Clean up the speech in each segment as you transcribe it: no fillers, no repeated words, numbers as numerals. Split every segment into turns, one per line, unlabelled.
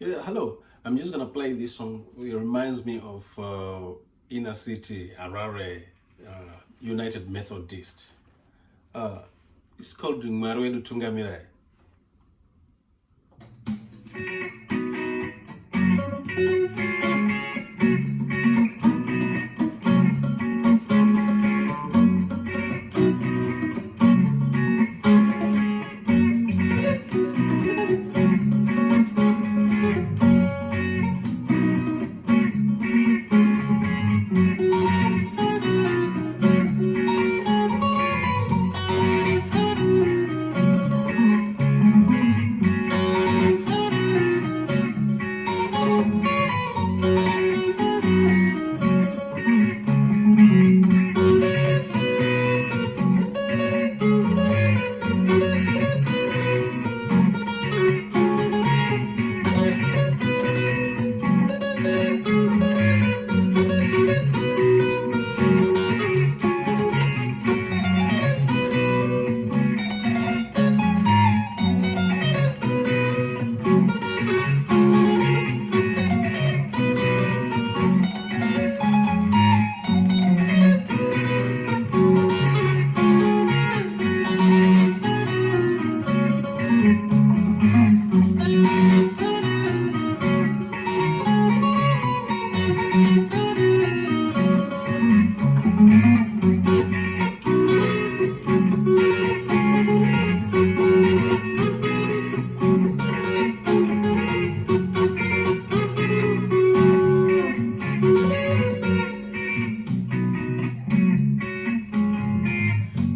Yeah, hello. I'm just gonna play this song. It reminds me of inner city Harare, United Methodist. Uh, it's called Mwari, wedu tungamirai.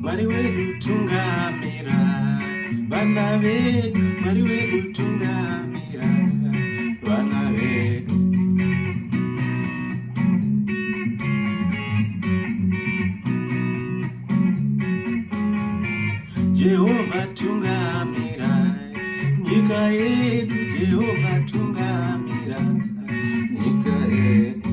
Mwari wedu tungamira, vana vedu. Mwari wedu tungamira, vana vedu. Jehovah tungamira, nyika yedu. Jehovah tungamira, nyika yedu.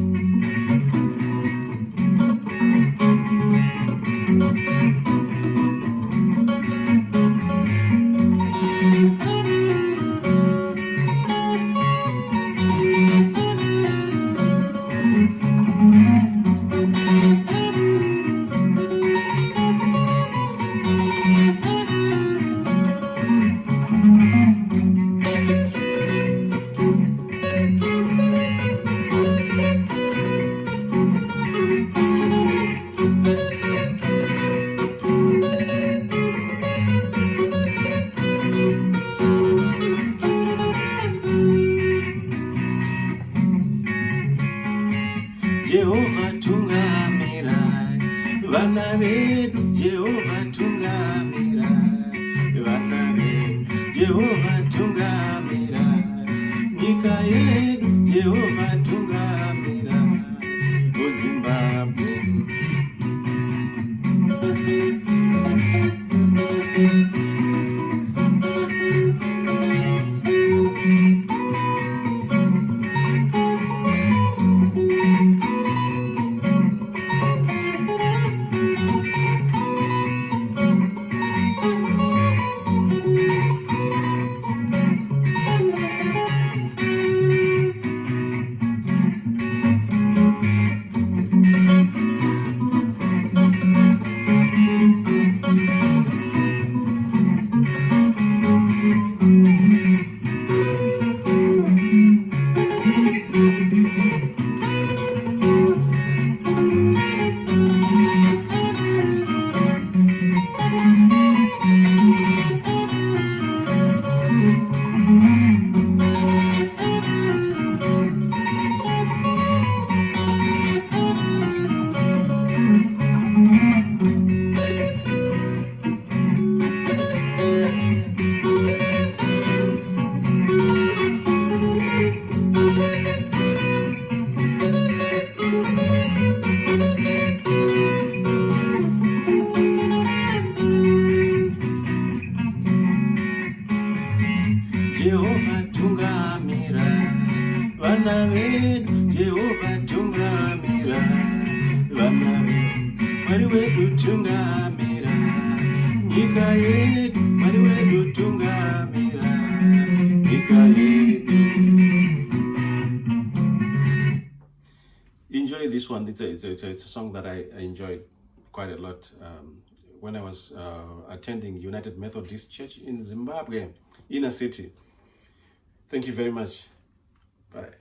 Jehovah tungamirai, vana vedu. Jehovah tungamirai, vana vedu. Jehovah tungamirai, nyika yedu. Jehovah tungamirai, Zimbabwe. Jehovah tungamira, vana vedu. Jehovah tungamira, vana vedu. Mwari wedu tungamira, nyika yedu. Mwari wedu tungamira, nyika yedu. enjoy this one. It's a song that I enjoyed quite a lot when I was attending United Methodist Church in Zimbabwe, inner city. Thank you very much. Bye.